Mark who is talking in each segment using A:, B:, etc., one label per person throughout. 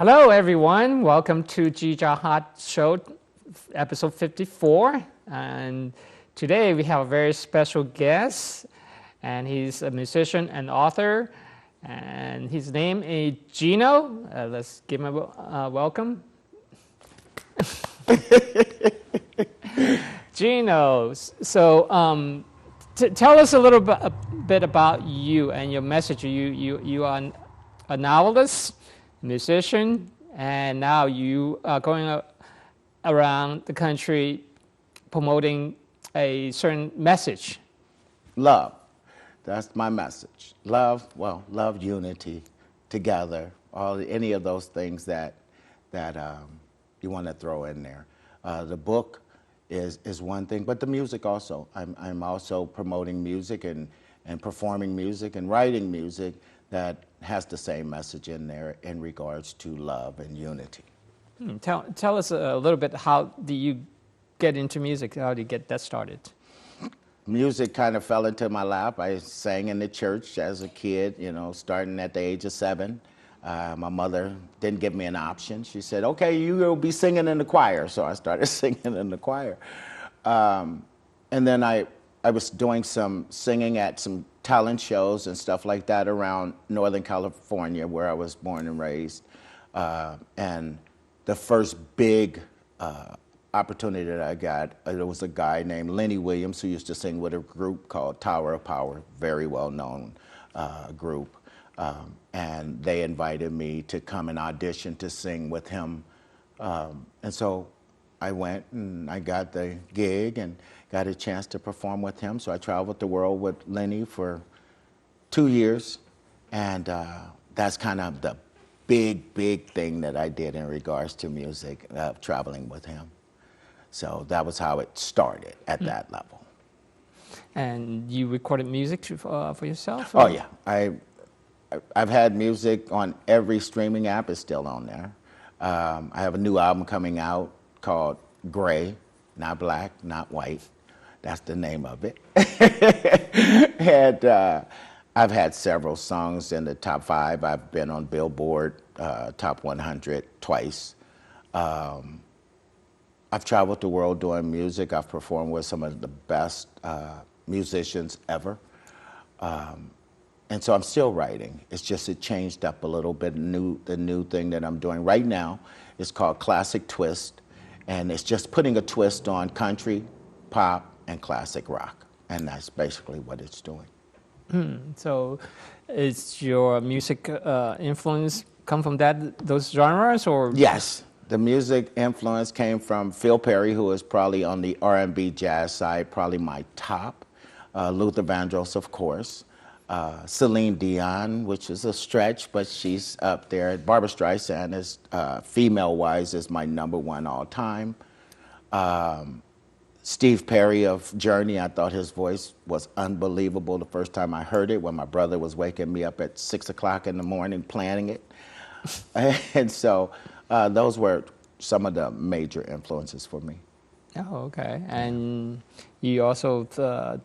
A: Hello, everyone. Welcome to Ghee Hot Show, episode 54. And today we have a very special guest, and he's a musician and author. And his name is Gino. Let's give him a welcome. Gino, so tell us a little bit about you and your message. You are a novelist, musician, and now you are going around the country promoting a certain message.
B: Love. That's my message. Love, unity, together, any of those things that you want to throw in there. The book is one thing, but the music also. I'm also promoting music and performing music and writing music that has the same message in there in regards to love and unity.
A: Tell us a little bit, how do you get into music? How do you get that started?
B: Music kind of fell into my lap. I sang in the church as a kid, starting at the age of 7. My mother didn't give me an option. She said, okay, you will be singing in the choir. So I started singing in the choir. And then I was doing some singing at some talent shows and stuff like that around Northern California, where I was born and raised. And the first big opportunity that I got, there was a guy named Lenny Williams who used to sing with a group called Tower of Power, very well-known group. And they invited me to come and audition to sing with him. And so I went and I got the gig and got a chance to perform with him. So I traveled the world with Lenny for 2 years. And that's kind of the big thing that I did in regards to music, traveling with him. So that was how it started at that level. And
A: you recorded music for yourself?
B: Or? Oh, yeah. I've had music on every streaming app. It's still on there. I have a new album coming out called Gray, not black, not white. That's the name of it. And I've had several songs in the top 5. I've been on Billboard Top 100 twice. I've traveled the world doing music. I've performed with some of the best musicians ever. And so I'm still writing. It's just it changed up a little bit. The new thing that I'm doing right now is called Classic Twist. And it's just putting a twist on country, pop, and classic rock. And that's basically what it's doing.
A: So is your music influence come from those genres? Or?
B: Yes. The music influence came from Phil Perry, who is probably on the R&B jazz side, probably my top. Luther Vandross, of course. Celine Dion, which is a stretch, but she's up there. Barbra Streisand is, female-wise, is my #1 all time. Steve Perry of Journey, I thought his voice was unbelievable the first time I heard it, when my brother was waking me up at 6 o'clock in the morning planning it. And so those were some of the major influences for me.
A: Oh, okay. And you also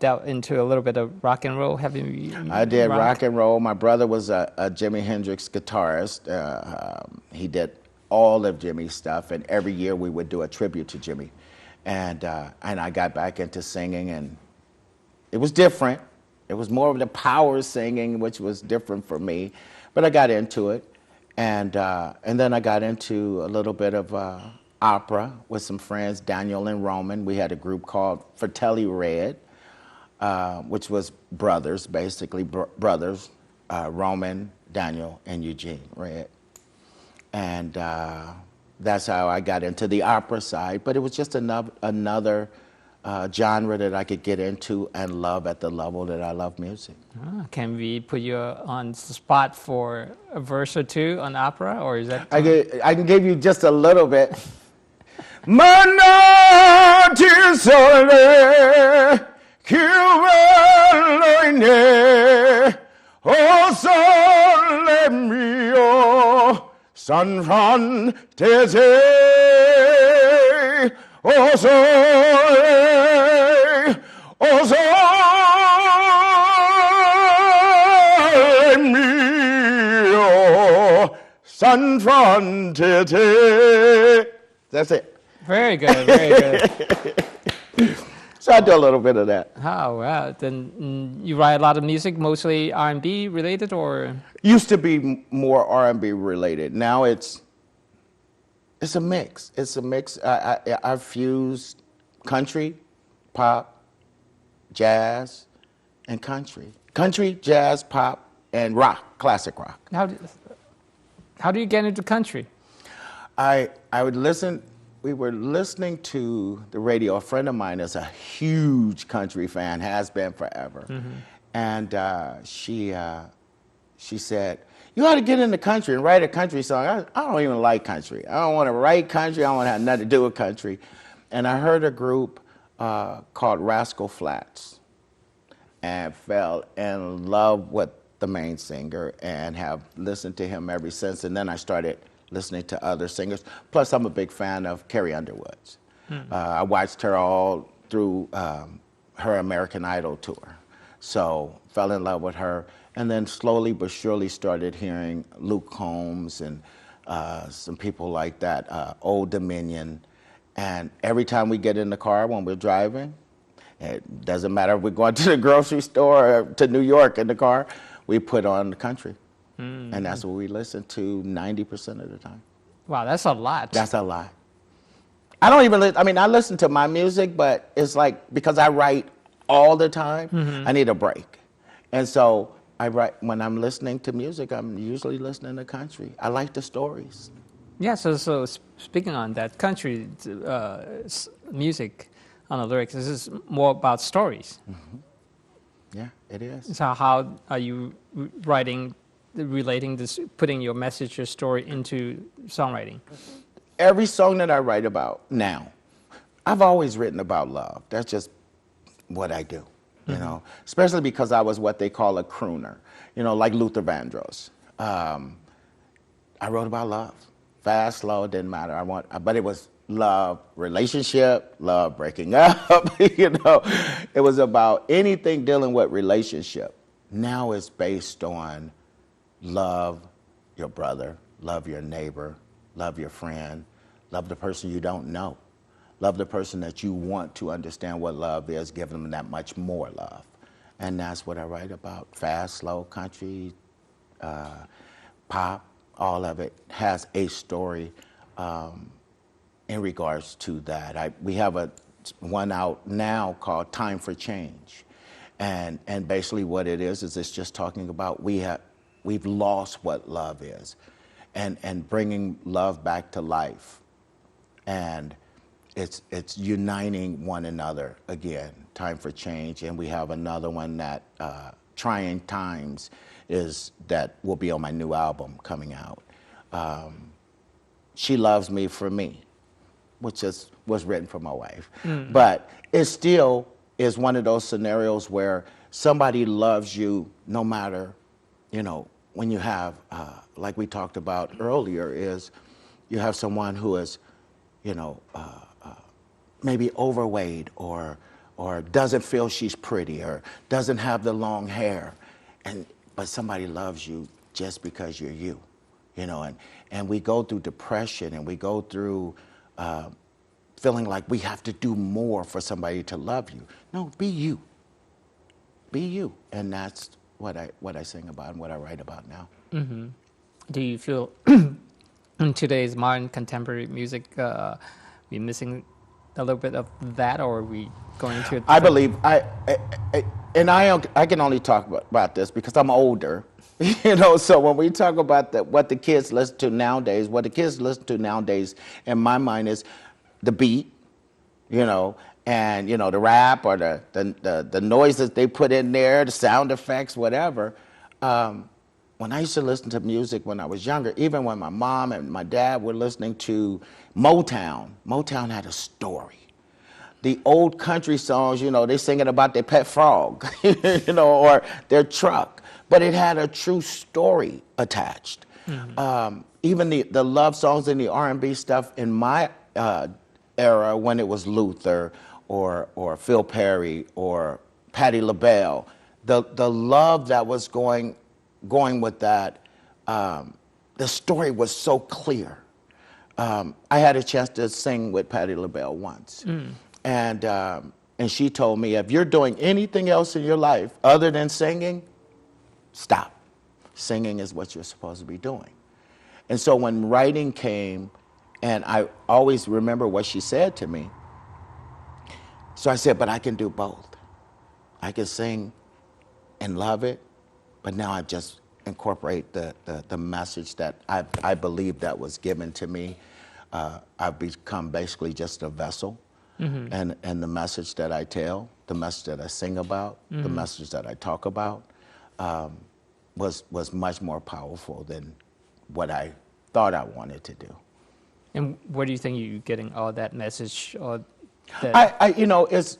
A: delved into a little bit of rock and roll. Have you?
B: I did rock and roll. My brother was a Jimi Hendrix guitarist. He did all of Jimmy's stuff, and every year we would do a tribute to Jimmy. And I got back into singing, and it was different. It was more of the power singing, which was different for me, but I got into it. And then I got into a little bit of opera with some friends, Daniel and Roman. We had a group called Fratelli Red, which was brothers, basically brothers, Roman, Daniel, and Eugene Red. And that's how I got into the opera side. But it was just another genre that I could get into and love at the level that I love music.
A: Can we put you on the spot for a verse or two on opera, or is that?
B: I can give you just a little bit. Manati sole chiude o sole mio san fantese o sole mio San Frontier. That's it.
A: Very good, very good.
B: So I do a little bit of that.
A: Oh, wow. Then you write a lot of music, mostly R&B related, or?
B: Used to be more R&B related. Now it's a mix. It's a mix. I fused country, pop, jazz, and country. Country, jazz, pop, and rock, classic rock.
A: How do you get into country?
B: I would listen. We were listening to the radio. A friend of mine is a huge country fan, has been forever. And she said, you ought to get in the country and write a country song. I don't even like country. I don't want to write country. I don't want to have nothing to do with country. And I heard a group called Rascal Flatts and fell in love with the main singer and have listened to him ever since. And then I started listening to other singers. Plus, I'm a big fan of Carrie Underwood's. I watched her all through her American Idol tour. So fell in love with her. And then slowly but surely started hearing Luke Combs and some people like that, Old Dominion. And every time we get in the car when we're driving, it doesn't matter if we're going to the grocery store or to New York in the car, we put on the country. And that's what we listen to 90% of the time.
A: Wow, that's a lot.
B: That's a lot. I don't even I listen to my music, but it's like, because I write all the time, I need a break. And so I write, when I'm listening to music, I'm usually listening to country. I like the stories.
A: Yeah, so speaking on that, country music on the lyrics, this is more about stories.
B: Yeah, it is.
A: So how are you relating this, putting your message, your story into songwriting?
B: Every song that I write about now, I've always written about love. That's just what I do, you know, especially because I was what they call a crooner, you know, like Luther Vandross. I wrote about love. Fast, slow, it didn't matter. But it was love, relationship, love breaking up, you know. It was about anything dealing with relationship. Now it's based on love your brother, love your neighbor, love your friend, love the person you don't know, love the person that you want to understand what love is, give them that much more love. And that's what I write about. Fast, slow, country, pop, all of it has a story in regards to that. We have one out now called Time for Change. And basically what it is it's just talking about we've lost what love is, and bringing love back to life, and it's uniting one another again. Time for Change. And we have another one that Trying Times that will be on my new album coming out. She Loves Me for Me, which was written for my wife, but it still is one of those scenarios where somebody loves you no matter, you know, when you have, like we talked about earlier, is you have someone who is, you know, maybe overweight or doesn't feel she's pretty or doesn't have the long hair, but somebody loves you just because you're you, you know, and we go through depression and we go through feeling like we have to do more for somebody to love you. No, be you. Be you. And that's what I sing about and what I write about now.
A: Do you feel in today's modern contemporary music we're missing a little bit of that, or are we going to?
B: I believe I can only talk about this because I'm older, you know. So when we talk about what the kids listen to nowadays, in my mind is the beat, you know, and you know the rap or the noises they put in there, the sound effects, whatever. When I used to listen to music when I was younger, even when my mom and my dad were listening to Motown had a story. The old country songs, you know, they singing about their pet frog, you know, or their truck, but it had a true story attached. Even the love songs and the R&B stuff in my era, when it was Luther or Phil Perry or Patti LaBelle, the love that was going with that, the story was so clear. I had a chance to sing with Patti LaBelle once. And she told me, if you're doing anything else in your life other than singing, stop. Singing is what you're supposed to be doing. And so when writing came, and I always remember what she said to me, so I said, but I can do both. I can sing and love it, but now I just incorporate the message that I believe that was given to me. I've become basically just a vessel. And the message that I tell, the message that I sing about, the message that I talk about, was much more powerful than what I thought I wanted to do.
A: And where do you think you're getting all that message? Or that?
B: It's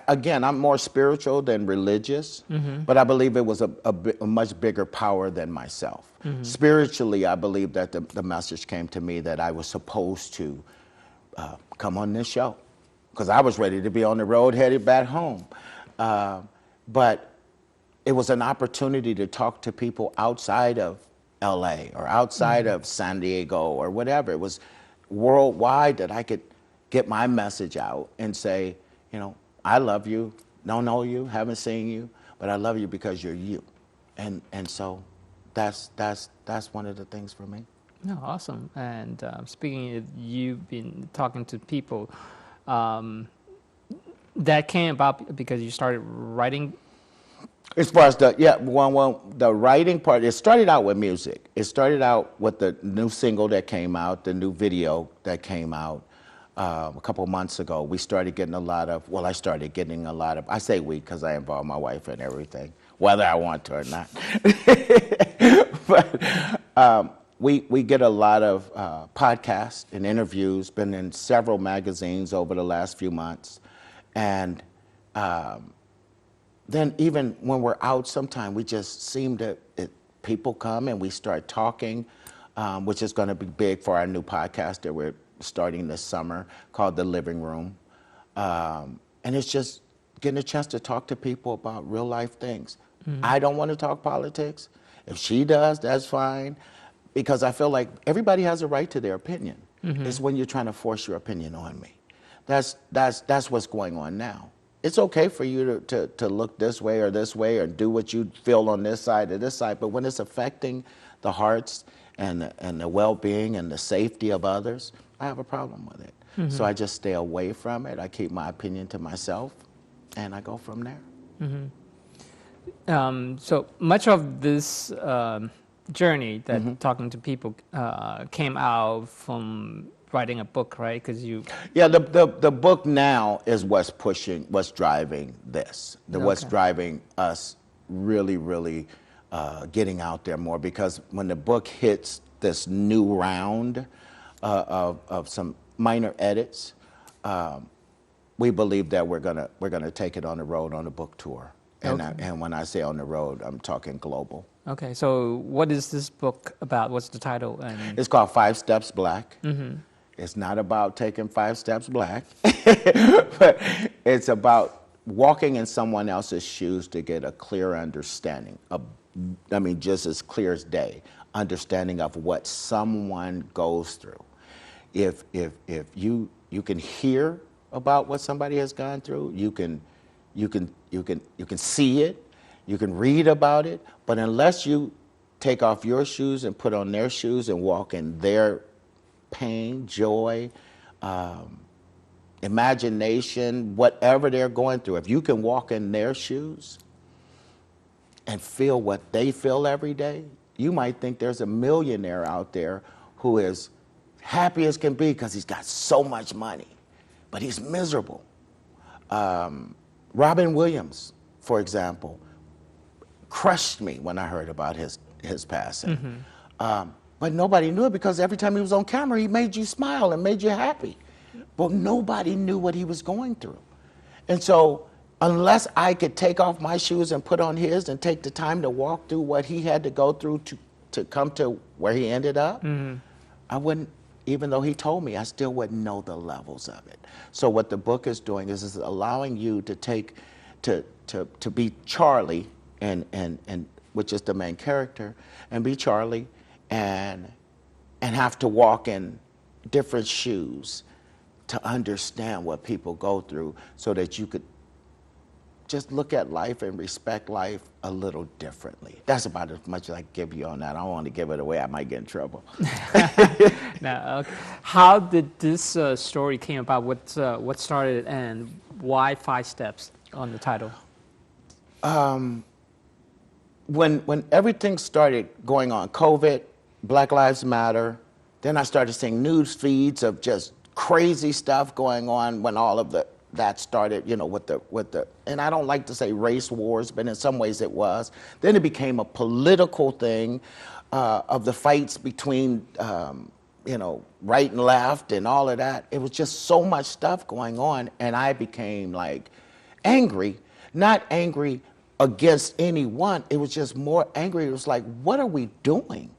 B: again, I'm more spiritual than religious, but I believe it was a much bigger power than myself. Spiritually, I believe that the message came to me that I was supposed to come on this show, because I was ready to be on the road headed back home. But it was an opportunity to talk to people outside of LA or outside of San Diego or whatever. It was worldwide that I could get my message out and say, I love you, don't know you, haven't seen you, but I love you because you're you. And so that's one of the things for me.
A: No, awesome. And speaking of you've been talking to people, that came about because you started writing?
B: As far as the writing part, it started out with music. It started out with the new single that came out, the new video that came out a couple months ago. We started getting I started getting a lot of, I say we because I involve my wife in everything, whether I want to or not. But we get a lot of podcasts and interviews, been in several magazines over the last few months. And then even when we're out sometime, we just seem to, people come and we start talking, which is going to be big for our new podcast that we're starting this summer called The Living Room. And it's just getting a chance to talk to people about real life things. I don't want to talk politics. If she does, that's fine. Because I feel like everybody has a right to their opinion. It's when you're trying to force your opinion on me. That's what's going on now. It's okay for you to look this way or do what you feel on this side or this side, but when it's affecting the hearts and the well-being and the safety of others, I have a problem with it. So I just stay away from it. I keep my opinion to myself, and I go from there.
A: So much of this journey that talking to people came out from writing a book, right? Because
B: the book now is what's driving this. What's driving us really getting out there more, because when the book hits this new round of some minor edits, we believe that we're gonna take it on the road on a book tour. And when I say on the road, I'm talking global.
A: Okay, so what is this book about? What's the title?
B: It's called 5 Steps Black. It's not about taking 5 steps black, but it's about walking in someone else's shoes to get a clear understanding of, just as clear as day, understanding of what someone goes through. If you can hear about what somebody has gone through, you can see it, you can read about it, but unless you take off your shoes and put on their shoes and walk in their pain, joy, imagination, whatever they're going through, if you can walk in their shoes and feel what they feel every day, you might think there's a millionaire out there who is happy as can be because he's got so much money, but he's miserable. Robin Williams, for example, crushed me when I heard about his passing. But nobody knew it because every time he was on camera, he made you smile and made you happy. But nobody knew what he was going through. And so unless I could take off my shoes and put on his and take the time to walk through what he had to go through to come to where he ended up, I wouldn't, even though he told me, I still wouldn't know the levels of it. So what the book is doing is allowing you to be Charlie, and which is the main character, and be Charlie and have to walk in different shoes to understand what people go through so that you could just look at life and respect life a little differently. That's about as much as I can give you on that. I don't want to give it away. I might get in trouble.
A: Now, how did this story came about? What started it, and why 5 steps on the title?
B: When everything started going on, COVID, Black Lives Matter, then I started seeing news feeds of just crazy stuff going on when all of that started, you know, with the, and I don't like to say race wars, but in some ways it was. Then it became a political thing of the fights between, you know, right and left and all of that. It was just so much stuff going on, and I became like angry, not angry against anyone. It was just more angry. It was like, what are we doing?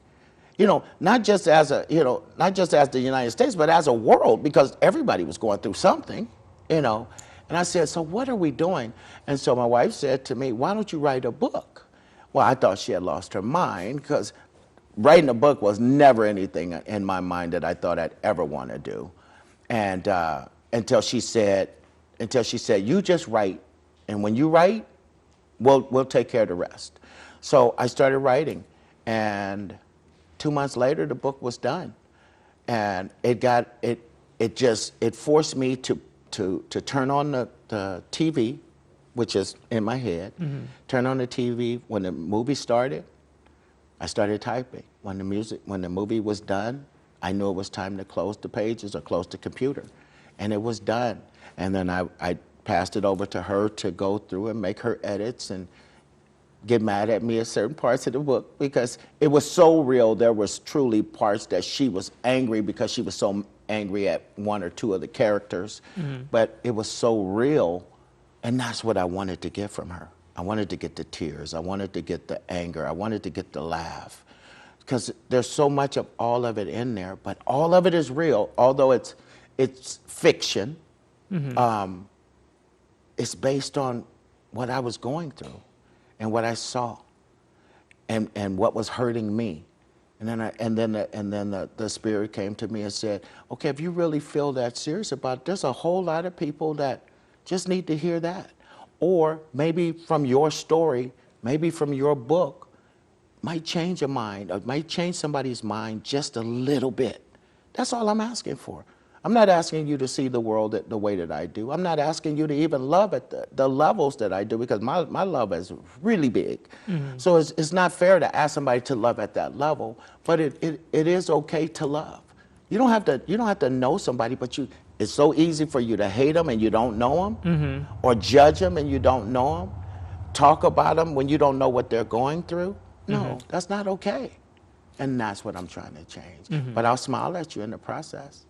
B: You know, not just as the United States, but as a world, because everybody was going through something, you know. And I said, so what are we doing? And so my wife said to me, why don't you write a book? Well, I thought she had lost her mind, because writing a book was never anything in my mind that I thought I'd ever want to do. And until she said, you just write, and when you write, we'll take care of the rest. So I started writing, and 2 months later, the book was done, and it forced me to turn on the TV, which is in my head. Mm-hmm. Turn on the TV. When the movie started, I started typing. When the movie was done, I knew it was time to close the pages or close the computer, and it was done. And then I passed it over to her to go through and make her edits and get mad at me at certain parts of the book, because it was so real. There was truly parts that she was angry because she was so angry at 1 or 2 of the characters. Mm-hmm. But it was so real, and that's what I wanted to get from her. I wanted to get the tears. I wanted to get the anger. I wanted to get the laugh, because there's so much of all of it in there, but all of it is real. Although it's fiction, mm-hmm. It's based on what I was going through and what I saw, and what was hurting me. And then the Spirit came to me and said, okay, if you really feel that serious about it, there's a whole lot of people that just need to hear that. Or maybe from your story, maybe from your book, might change a mind, or might change somebody's mind just a little bit. That's all I'm asking for. I'm not asking you to see the world the way that I do. I'm not asking you to even love at the levels that I do, because my love is really big. Mm-hmm. So it's not fair to ask somebody to love at that level, but it is okay to love. You don't have to know somebody, but it's so easy for you to hate them and you don't know them, mm-hmm. or judge them and you don't know them, talk about them when you don't know what they're going through. No, mm-hmm. That's not okay. And that's what I'm trying to change. Mm-hmm. But I'll smile at you in the process.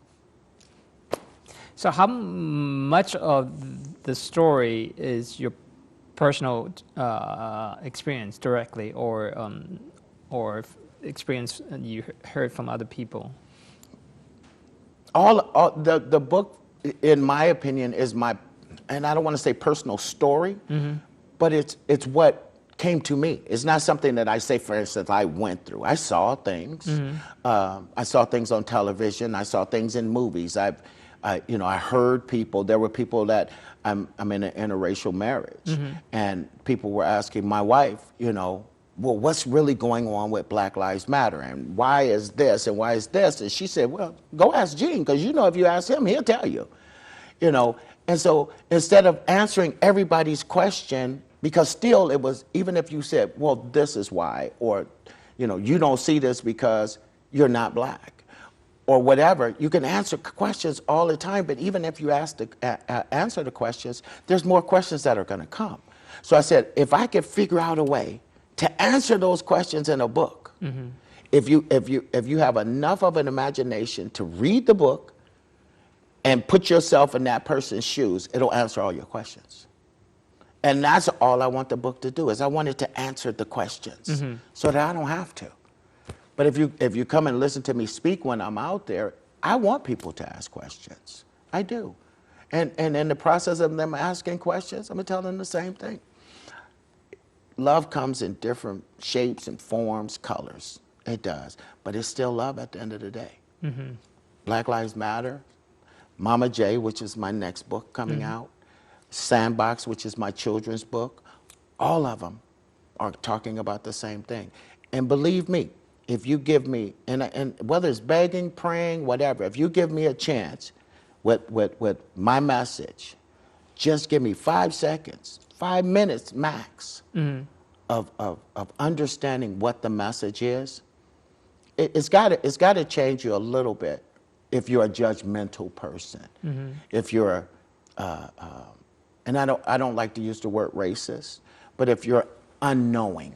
A: So how much of the story is your personal experience directly, or experience you heard from other people?
B: The book, in my opinion, is my, and I don't want to say personal story, mm-hmm. but it's what came to me. It's not something that I say, for instance, I went through. I saw things. Mm-hmm. I saw things on television. I saw things in movies. I heard people. There were people that I'm in an interracial marriage, mm-hmm. and people were asking my wife, well, what's really going on with Black Lives Matter, and why is this and why is this? And she said, well, go ask Gene, because if you ask him, he'll tell you, And so instead of answering everybody's question, because still it was, even if you said, well, this is why, or you don't see this because you're not Black, or whatever, you can answer questions all the time, but even if you answer the questions, there's more questions that are going to come. So I said, if I could figure out a way to answer those questions in a book, mm-hmm. if you have enough of an imagination to read the book and put yourself in that person's shoes, it'll answer all your questions. And that's all I want the book to do, is I want it to answer the questions, mm-hmm. so that I don't have to. But if you come and listen to me speak when I'm out there, I want people to ask questions. I do. And in the process of them asking questions, I'm going to tell them the same thing. Love comes in different shapes and forms, colors. It does. But it's still love at the end of the day. Black Lives Matter, Mama J, which is my next book coming out, Sandbox, which is my children's book, all of them are talking about the same thing. And believe me, if you give me, and whether it's begging, praying, whatever, if you give me a chance with my message, just give me 5 seconds, 5 minutes max of understanding what the message is, it's got to change you a little bit if you're a judgmental person. If you're, and I don't like to use the word racist, but if you're unknowing,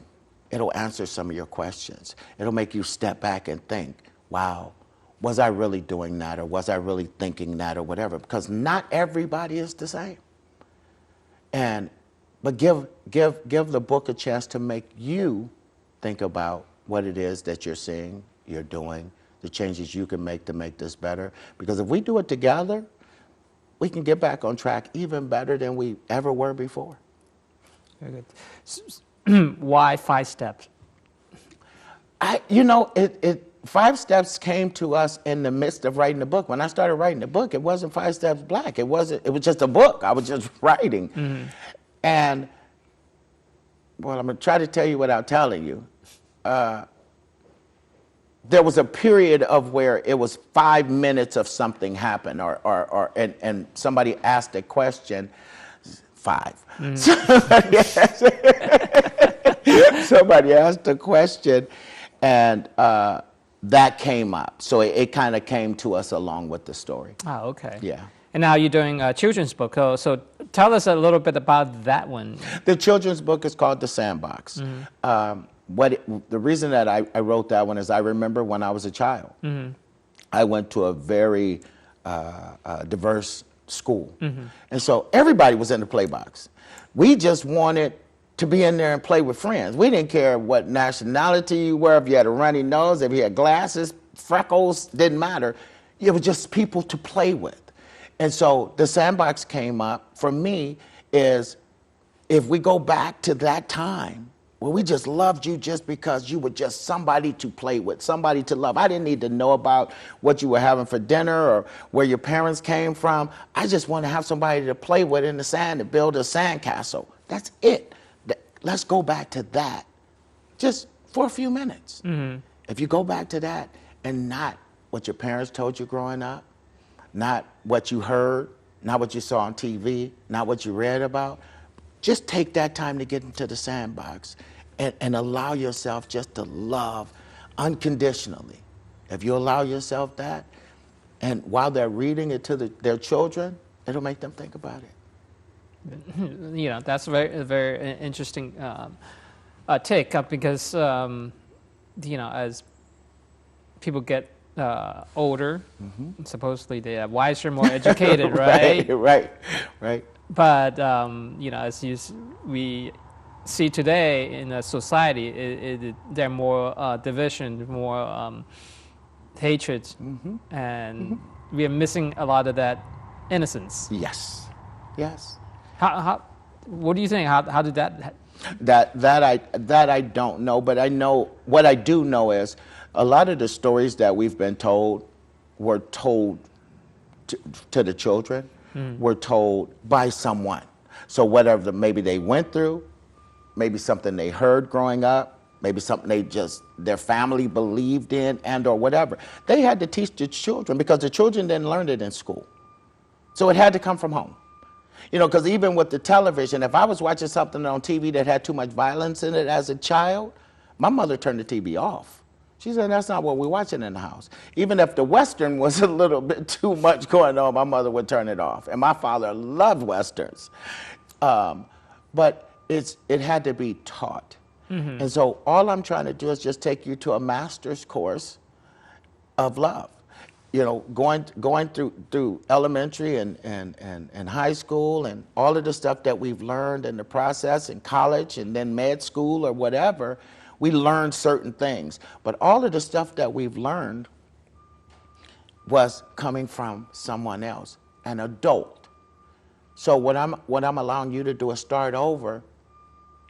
B: it'll answer some of your questions. It'll make you step back and think, wow, was I really doing that, or was I really thinking that, or whatever? Because not everybody is the same. But give the book a chance to make you think about what it is that you're seeing, you're doing, the changes you can make to make this better. Because if we do it together, we can get back on track even better than we ever were before.
A: Very good. Why 5 steps?
B: 5 steps came to us in the midst of writing the book. When I started writing the book, it wasn't 5 Steps Black. It was just a book. I was just writing. And, well, I'm going to try to tell you without telling you. There was a period of where it was 5 minutes of something happened, and somebody asked a question. 5. Somebody asked a question, and that came up. So it kind of came to us along with the story.
A: Oh, okay.
B: Yeah.
A: And now you're doing a children's book. So tell us a little bit about that one.
B: The children's book is called The Sandbox. The reason that I wrote that one is I remember when I was a child, I went to a very diverse school. And so everybody was in the play box. We just wanted to be in there and play with friends. We didn't care what nationality you were, if you had a runny nose, if you had glasses, freckles, didn't matter. It was just people to play with. And so The Sandbox came up for me is if we go back to that time where we just loved you just because you were just somebody to play with, somebody to love. I didn't need to know about what you were having for dinner or where your parents came from. I just want to have somebody to play with in the sand and build a sandcastle. That's it. Let's go back to that just for a few minutes. If you go back to that and not what your parents told you growing up, not what you heard, not what you saw on TV, not what you read about, just take that time to get into the sandbox and allow yourself just to love unconditionally. If you allow yourself that, and while they're reading it to their children, it'll make them think about it.
A: That's a very interesting take up because, as people get older, supposedly they are wiser, more educated, right?
B: Right.
A: But as we see today in a society, there are more division, more hatred, and we are missing a lot of that innocence.
B: Yes.
A: How? What do you think? How did that?
B: That I don't know, but I know what I do know is a lot of the stories that we've been told were told to the children, were told by someone. So whatever maybe they went through, maybe something they heard growing up, maybe something their family believed in and or whatever. They had to teach the children because the children didn't learn it in school. So it had to come from home. Because even with the television, if I was watching something on TV that had too much violence in it as a child, my mother turned the TV off. She said, that's not what we're watching in the house. Even if the Western was a little bit too much going on, my mother would turn it off. And my father loved Westerns. But it had to be taught. And so all I'm trying to do is just take you to a master's course of love. Going through elementary and high school and all of the stuff that we've learned in the process in college and then med school or whatever, we learned certain things. But all of the stuff that we've learned was coming from someone else, an adult. So what I'm allowing you to do is start over,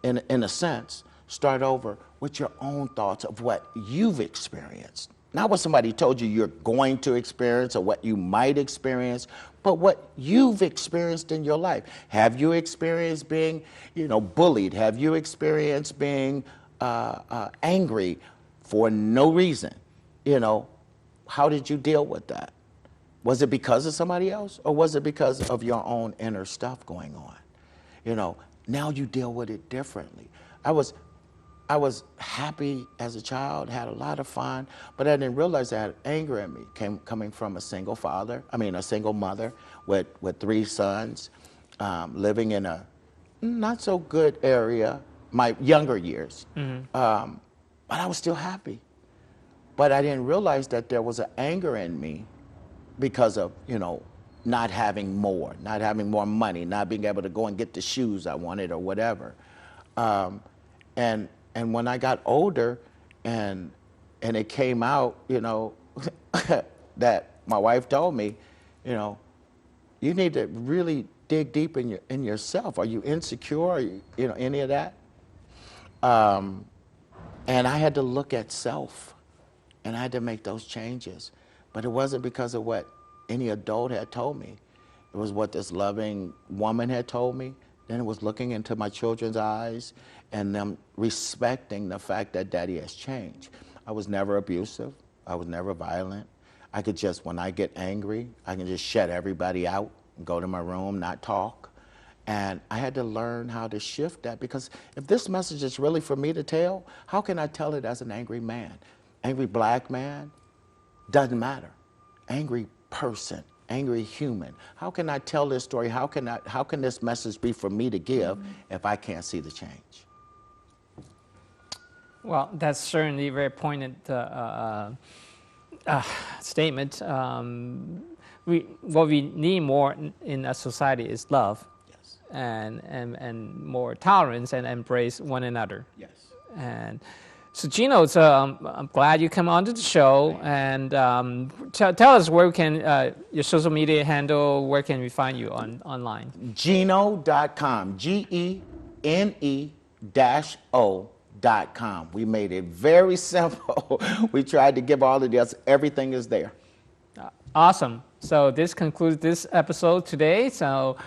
B: in a sense, start over with your own thoughts of what you've experienced. Not what somebody told you you're going to experience or what you might experience, but what you've experienced in your life. Have you experienced being, bullied? Have you experienced being angry for no reason? How did you deal with that? Was it because of somebody else, or was it because of your own inner stuff going on? Now you deal with it differently. I was happy as a child, had a lot of fun, but I didn't realize I had anger in me coming from a single mother with 3 sons, living in a not so good area, my younger years. But I was still happy. But I didn't realize that there was an anger in me because of, not having more money, not being able to go and get the shoes I wanted or whatever. And when I got older and it came out, that my wife told me, you need to really dig deep in yourself. Are you insecure? Are you, any of that? And I had to look at self, and I had to make those changes. But it wasn't because of what any adult had told me. It was what this loving woman had told me. Then it was looking into my children's eyes and them respecting the fact that Daddy has changed. I was never abusive. I was never violent. I could just, when I get angry, I can just shut everybody out and go to my room, not talk. And I had to learn how to shift that, because if this message is really for me to tell, how can I tell it as an angry man? Angry black man? Doesn't matter. Angry person, angry human. How can I tell this story? How can this message be for me to give if I can't see the change?
A: Well, that's certainly a very poignant statement. What we need more in a society is love.
B: Yes.
A: And more tolerance and embrace one another.
B: Yes.
A: And so, Gino, I'm glad you come onto the show, and tell us where we can, your social media handle, where can we find you online?
B: Geno.com, GENE-O.com. We made it very simple. We tried to give all of this, everything is there.
A: Awesome. So this concludes this episode today. So,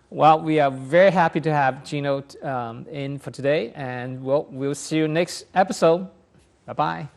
A: well, we are very happy to have Gino in for today, and we'll see you next episode. Bye-bye.